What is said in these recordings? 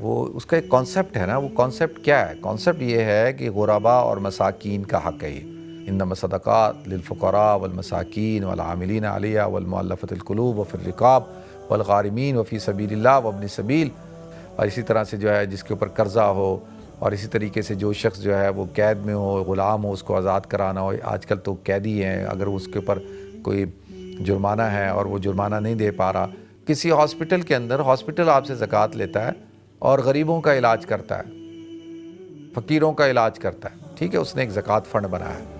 وہ اس کا ایک کانسیپٹ ہے نا، وہ کانسیپٹ کیا ہے؟ کانسیپٹ یہ ہے کہ غرباء اور مساکین کا حق ہے یہ۔ انما الصدقات للفقراء والمساکین والعاملین علیہا والمؤلفۃ القلوب وفی الرقاب والغارمین وفی سبیل اللہ وابن السبیل۔ اور اسی طرح سے جو ہے جس کے اوپر قرضہ ہو، اور اسی طریقے سے جو شخص جو ہے وہ قید میں ہو، غلام ہو، اس کو آزاد کرانا ہو۔ آج کل تو قیدی ہیں، اگر اس کے اوپر کوئی جرمانہ ہے اور وہ جرمانہ نہیں دے پا رہا، کسی ہاسپٹل کے اندر، ہاسپٹل آپ سے زکوٰۃ لیتا ہے اور غریبوں کا علاج کرتا ہے، فقیروں کا علاج کرتا ہے، ٹھیک ہے، اس نے ایک زکوٰۃ فنڈ بنایا ہے۔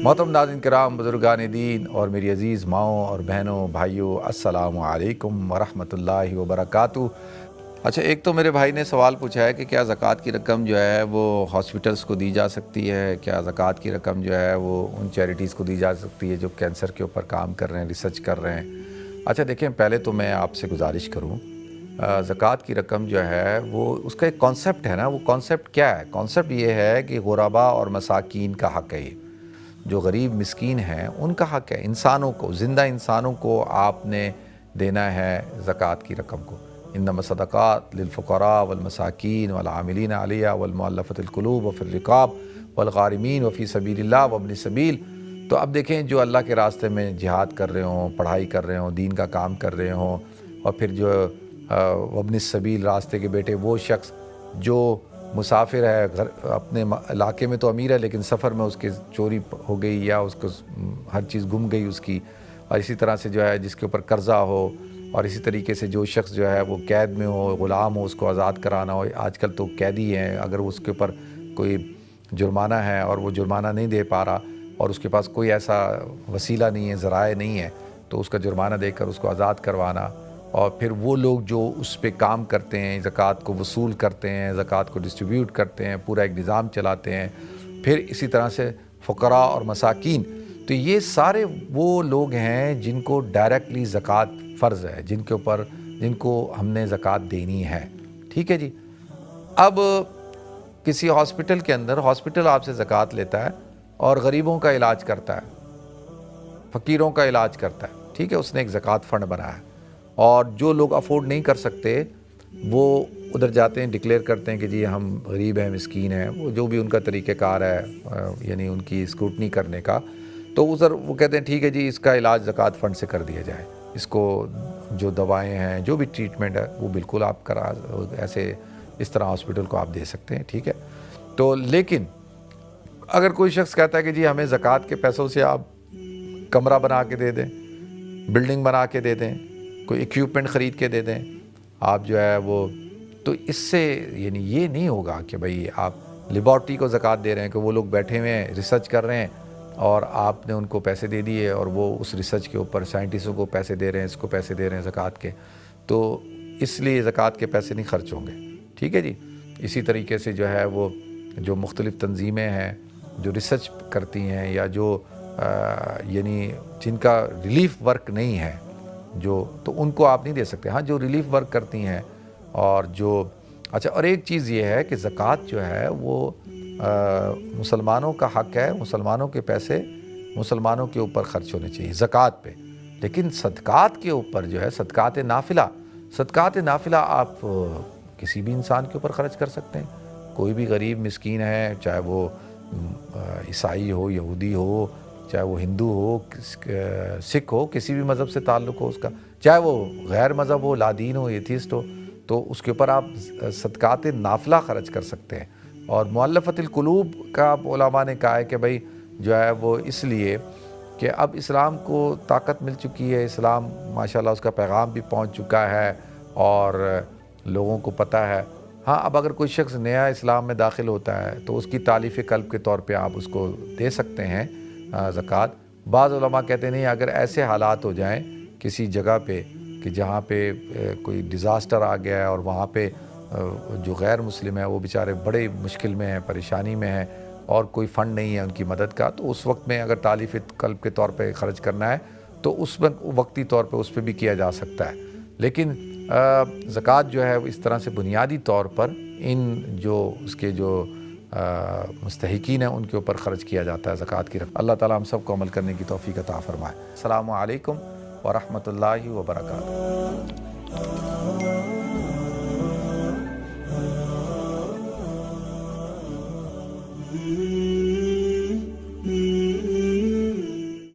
محترم ناظرین کرام، بزرگان دین اور میری عزیز ماؤں اور بہنوں بھائیوں، السلام علیکم ورحمۃ اللہ وبرکاتہ۔ اچھا، ایک تو میرے بھائی نے سوال پوچھا ہے کہ کیا زکوٰۃ کی رقم جو ہے وہ ہاسپٹلس کو دی جا سکتی ہے؟ کیا زکوٰۃ کی رقم جو ہے وہ ان چیریٹیز کو دی جا سکتی ہے جو کینسر کے اوپر کام کر رہے ہیں، ریسرچ کر رہے ہیں؟ اچھا دیکھیں، پہلے تو میں آپ سے گزارش کروں، زکوٰۃ کی رقم جو ہے وہ اس کا ایک کانسیپٹ ہے نا، وہ کانسیپٹ کیا ہے؟ کانسیپٹ یہ ہے کہ غرباء اور مساکین کا حق ہے یہ، جو غریب مسکین ہیں ان کا حق ہے، انسانوں کو، زندہ انسانوں کو آپ نے دینا ہے زکوٰۃ کی رقم کو۔ انما الصدقات للفقراء والمساکین والعاملین علیہا والمؤلفۃ القلوب وفی الرقاب والغارمین وفی سبیل اللہ وابن السبیل۔ تو اب دیکھیں، جو اللہ کے راستے میں جہاد کر رہے ہوں، پڑھائی کر رہے ہوں، دین کا کام کر رہے ہوں، اور پھر جو وابن السبیل، راستے کے بیٹے، وہ شخص جو مسافر ہے، اپنے علاقے میں تو امیر ہے لیکن سفر میں اس کے چوری ہو گئی یا اس کو ہر چیز گم گئی اس کی، اور اسی طرح سے جو ہے جس کے اوپر قرضہ ہو، اور اسی طریقے سے جو شخص جو ہے وہ قید میں ہو، غلام ہو، اس کو آزاد کرانا ہو۔ آج کل تو قیدی ہیں، اگر اس کے اوپر کوئی جرمانہ ہے اور وہ جرمانہ نہیں دے پا رہا اور اس کے پاس کوئی ایسا وسیلہ نہیں ہے، ذرائع نہیں ہے، تو اس کا جرمانہ دے کر اس کو آزاد کروانا۔ اور پھر وہ لوگ جو اس پہ کام کرتے ہیں، زکوٰۃ کو وصول کرتے ہیں، زکوٰۃ کو ڈسٹریبیوٹ کرتے ہیں، پورا ایک نظام چلاتے ہیں۔ پھر اسی طرح سے فقراء اور مساکین، تو یہ سارے وہ لوگ ہیں جن کو ڈائریکٹلی زکوٰۃ فرض ہے، جن کو ہم نے زکوٰۃ دینی ہے، ٹھیک ہے جی۔ اب کسی ہاسپٹل کے اندر، ہاسپٹل آپ سے زکوٰۃ لیتا ہے اور غریبوں کا علاج کرتا ہے، فقیروں کا علاج کرتا ہے، ٹھیک ہے، اس نے ایک زکوٰۃ فنڈ بنایا ہے، اور جو لوگ افورڈ نہیں کر سکتے وہ ادھر جاتے ہیں، ڈکلیئر کرتے ہیں کہ جی ہم غریب ہیں، مسکین ہیں، وہ جو بھی ان کا طریقہ کار ہے، یعنی ان کی اسکروٹنی کرنے کا، تو ادھر وہ کہتے ہیں ٹھیک ہے جی، اس کا علاج زکوٰۃ فنڈ سے کر دیا جائے، اس کو جو دوائیں ہیں، جو بھی ٹریٹمنٹ ہے وہ بالکل آپ ایسے اس طرح ہاسپٹل کو آپ دے سکتے ہیں، ٹھیک ہے۔ تو لیکن اگر کوئی شخص کہتا ہے کہ جی ہمیں زکوٰۃ کے پیسوں سے آپ کمرہ بنا کے دے دیں، بلڈنگ بنا کے دے دیں، کوئی ایکوپمنٹ خرید کے دے دیں، آپ جو ہے وہ، تو اس سے یعنی یہ نہیں ہوگا کہ بھئی آپ لیبارٹری کو زکوٰۃ دے رہے ہیں کہ وہ لوگ بیٹھے ہوئے ہیں، ریسرچ کر رہے ہیں، اور آپ نے ان کو پیسے دے دیے اور وہ اس ریسرچ کے اوپر سائنٹسٹوں کو پیسے دے رہے ہیں، اس کو پیسے دے رہے ہیں زکوٰۃ کے، تو اس لیے زکوٰۃ کے پیسے نہیں خرچ ہوں گے، ٹھیک ہے جی۔ اسی طریقے سے جو ہے وہ جو مختلف تنظیمیں ہیں جو ریسرچ کرتی ہیں، یا جو یعنی جن کا ریلیف ورک نہیں ہے، تو ان کو آپ نہیں دے سکتے۔ ہاں، جو ریلیف ورک کرتی ہیں، اور جو اچھا، اور ایک چیز یہ ہے کہ زکوٰۃ جو ہے وہ مسلمانوں کا حق ہے، مسلمانوں کے پیسے مسلمانوں کے اوپر خرچ ہونے چاہیے زکوٰۃ پہ، لیکن صدقات کے اوپر جو ہے، صدقات نافلہ آپ کسی بھی انسان کے اوپر خرچ کر سکتے ہیں۔ کوئی بھی غریب مسکین ہے، چاہے وہ عیسائی ہو، یہودی ہو، چاہے وہ ہندو ہو، سکھ ہو، کسی بھی مذہب سے تعلق ہو اس کا، چاہے وہ غیر مذہب ہو، لادین ہو، ایتھیسٹ ہو، تو اس کے اوپر آپ صدقات نافلہ خرچ کر سکتے ہیں۔ اور مؤلفۃ القلوب کا علماء نے کہا ہے کہ بھئی جو ہے وہ اس لیے کہ اب اسلام کو طاقت مل چکی ہے، اسلام ماشاءاللہ اس کا پیغام بھی پہنچ چکا ہے اور لوگوں کو پتہ ہے۔ ہاں، اب اگر کوئی شخص نیا اسلام میں داخل ہوتا ہے تو اس کی تالیف قلب کے طور پہ آپ اس کو دے سکتے ہیں زکوٰۃ۔ بعض علماء کہتے ہیں نہیں، اگر ایسے حالات ہو جائیں کسی جگہ پہ کہ جہاں پہ کوئی ڈیزاسٹر آ گیا ہے اور وہاں پہ جو غیر مسلم ہیں وہ بیچارے بڑے مشکل میں ہیں، پریشانی میں ہیں، اور کوئی فنڈ نہیں ہے ان کی مدد کا، تو اس وقت میں اگر تالیف قلب کے طور پہ خرچ کرنا ہے تو اس وقتی طور پہ اس پہ بھی کیا جا سکتا ہے۔ لیکن زکوٰۃ جو ہے اس طرح سے بنیادی طور پر ان جو اس کے جو مستحقین ہیں ان کے اوپر خرچ کیا جاتا ہے زکوٰۃ کی رقم۔ اللہ تعالیٰ ہم سب کو عمل کرنے کی توفیق عطا فرمائے۔ السلام علیکم ورحمۃ اللہ وبرکاتہ۔